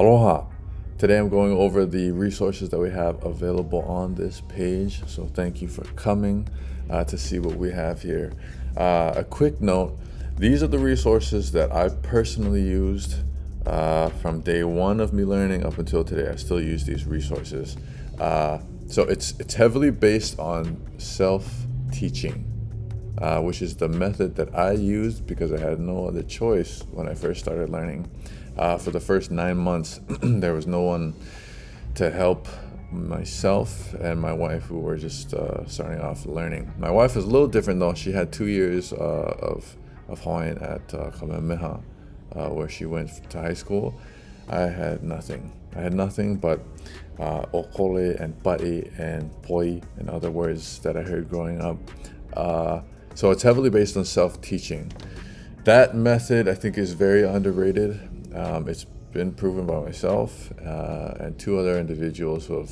Aloha. Today I'm going over the resources that we have available on this page. So thank you for coming to see what we have here. A quick note, these are the resources that I personally used from day one of me learning up until today. I still use these resources. So it's heavily based on self-teaching, which is the method that I used because I had no other choice when I first started learning. For the first 9 months, there was no one to help myself and my wife, who were just starting off learning. My wife is a little different though. She had 2 years of Hawaiian at Kamehameha, where she went to high school. I had nothing. I had nothing but okole and pa'i and poi and other words that I heard growing up. So it's heavily based on self-teaching. That method, I think, is very underrated. It's been proven by myself and 2 other individuals who have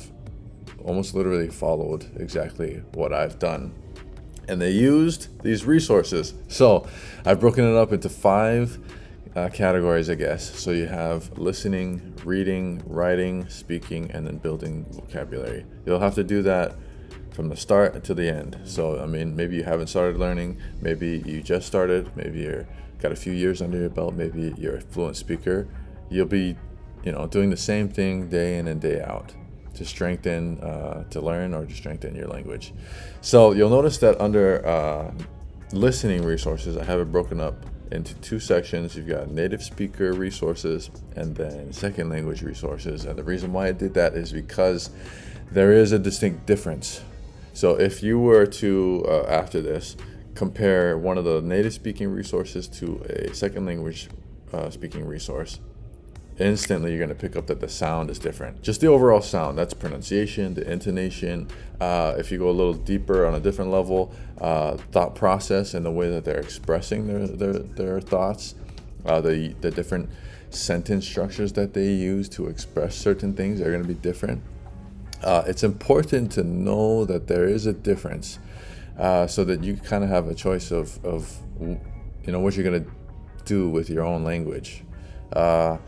almost literally followed exactly what I've done. And they used these resources. So I've broken it up into 5 categories, I guess. So you have listening, reading, writing, speaking, and then building vocabulary. You'll have to do that from the start to the end. So, I mean, maybe you haven't started learning, maybe you just started, maybe you're got a few years under your belt, maybe you're a fluent speaker. You'll be, doing the same thing day in and day out to strengthen, to learn or to strengthen your language. So you'll notice that under listening resources, I have it broken up into 2 sections. You've got native speaker resources and then second language resources. And the reason why I did that is because there is a distinct difference. So if you were to, after this, compare one of the native speaking resources to a second language speaking resource, instantly you're going to pick up that the sound is different. Just the overall sound, that's pronunciation, the intonation. If you go a little deeper on a different level, thought process and the way that they're expressing their thoughts, the different sentence structures that they use to express certain things are going to be different. It's important to know that there is a difference, so that you kind of have a choice of what you're going to do with your own language. A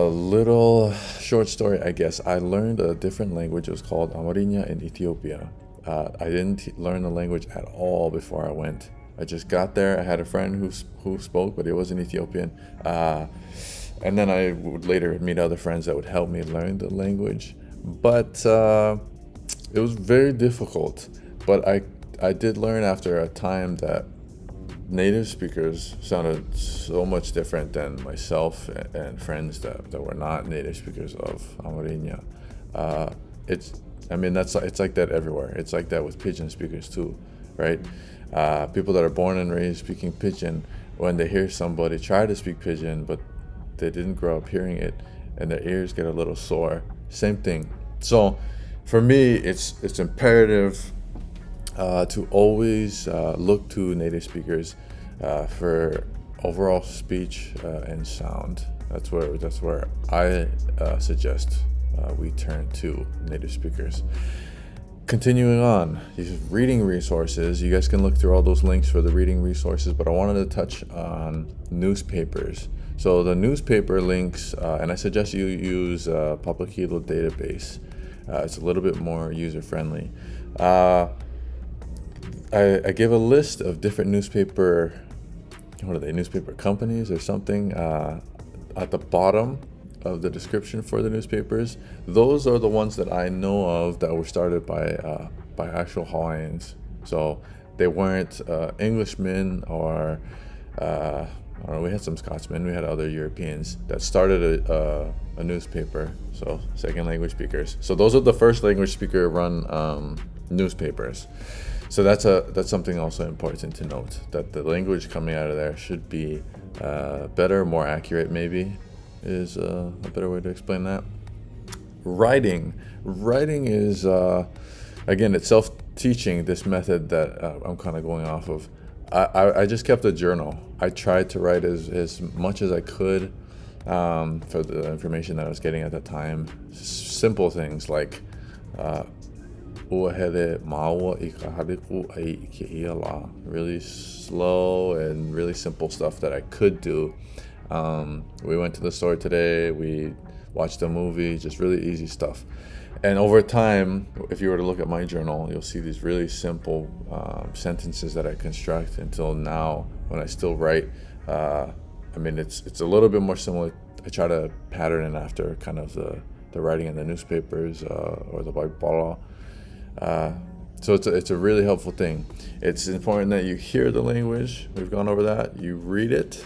little short story, I guess. I learned a different language. It was called Amarinya in Ethiopia. I didn't learn the language at all before I went. I just got there. I had a friend who spoke, but he wasn't Ethiopian. And then I would later meet other friends that would help me learn the language. But it was very difficult. But I did learn after a time that native speakers sounded so much different than myself and friends that were not native speakers of Amarinya. It's like that everywhere. It's like that with Pidgin speakers too, right? People that are born and raised speaking Pidgin, when they hear somebody try to speak Pidgin, but they didn't grow up hearing it, and their ears get a little sore. Same thing. So for me, it's imperative to always look to native speakers for overall speech and sound. That's where I suggest we turn to native speakers. Continuing on, these reading resources, you guys can look through all those links for the reading resources, but I wanted to touch on newspapers. So the newspaper links, and I suggest you use Public Hilo database. It's a little bit more user-friendly. I give a list of different newspaper companies or something at the bottom of the description for the newspapers. Those are the ones that I know of that were started by actual Hawaiians. So they weren't Englishmen or I don't know, we had some Scotsmen, we had other Europeans that started a newspaper. So second language speakers. So those are the first language speaker run newspapers. So that's something also important to note, that the language coming out of there should be better, more accurate maybe, is a better way to explain that. Writing is, again, it's self-teaching, this method that I'm kind of going off of. I just kept a journal. I tried to write as much as I could for the information that I was getting at the time. Simple things like really slow and really simple stuff that I could do. We went to the store today. We watched a movie. Just really easy stuff. And over time, if you were to look at my journal, you'll see these really simple sentences that I construct until now when I still write. It's a little bit more similar. I try to pattern it after kind of the writing in the newspapers or the Baibala. So it's a really helpful thing. It's important that you hear the language. We've gone over that. You read it,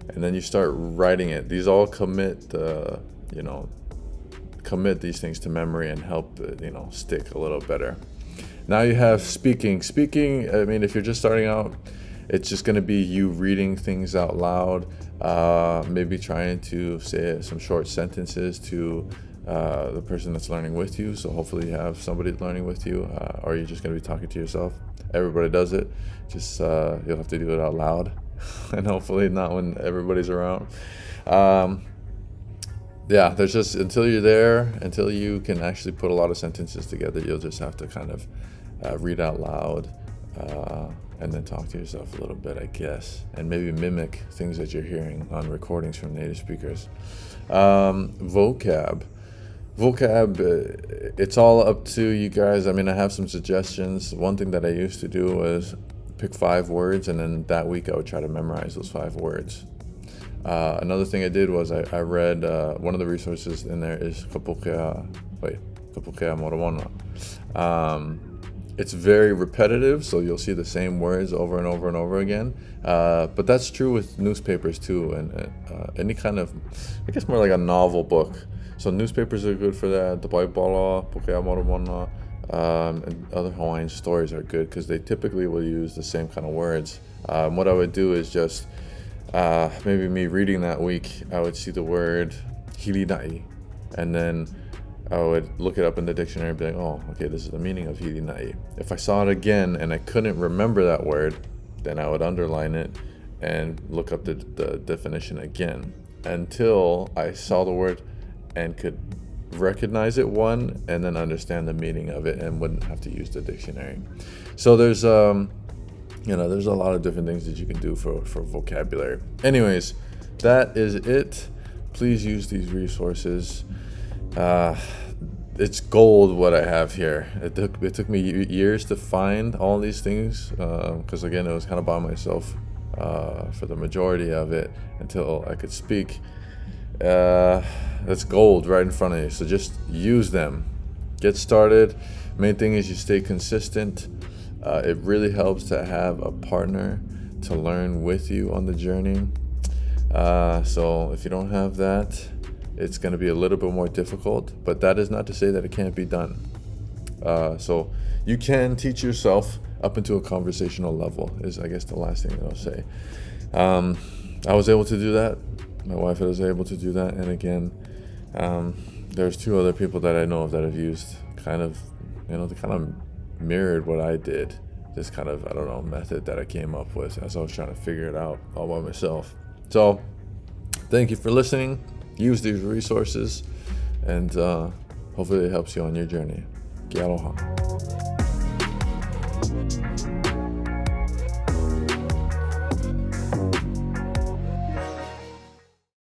and then you start writing it. These all commit these things to memory and help stick a little better. Now you have speaking. If you're just starting out, it's just going to be you reading things out loud, maybe trying to say some short sentences to the person that's learning with you. So hopefully you have somebody learning with you, or you're just going to be talking to yourself. Everybody does it. Just you'll have to do it out loud and hopefully not when everybody's around. There's just until you can actually put a lot of sentences together, you'll just have to kind of read out loud and then talk to yourself a little bit, I guess, and maybe mimic things that you're hearing on recordings from native speakers. Vocab, it's all up to you guys. I have some suggestions. One thing that I used to do was pick 5 words, and then that week I would try to memorize those 5 words. Another thing I did was I read one of the resources in there is Kapukea Moromona. It's very repetitive, so you'll see the same words over and over and over again. But that's true with newspapers too, and any kind of, I guess more like a novel book. So newspapers are good for that. The Baibala, Pukea Moromona, and other Hawaiian stories are good because they typically will use the same kind of words. What I would do is just maybe me reading that week, I would see the word hirinai, and then I would look it up in the dictionary and be like, oh, okay, this is the meaning of hirinai. If I saw it again and I couldn't remember that word, then I would underline it and look up the definition again until I saw the word and could recognize it and then understand the meaning of it and wouldn't have to use the dictionary. So there's there's a lot of different things that you can do for vocabulary. Anyways, that is it. Please use these resources. It's gold what I have here. It took me years to find all these things because again, it was kind of by myself for the majority of it until I could speak. That's gold right in front of you. So just use them. Get started. Main thing is you stay consistent. It really helps to have a partner to learn with you on the journey. So if you don't have that, it's going to be a little bit more difficult, but that is not to say that it can't be done. So you can teach yourself up into a conversational level is, I guess, the last thing that I'll say. I was able to do that. My wife was able to do that. And again, there's 2 other people that I know of that have used they kind of mirrored what I did. This kind of, method that I came up with as I was trying to figure it out all by myself. So thank you for listening. Use these resources, and hopefully it helps you on your journey. Ki aloha.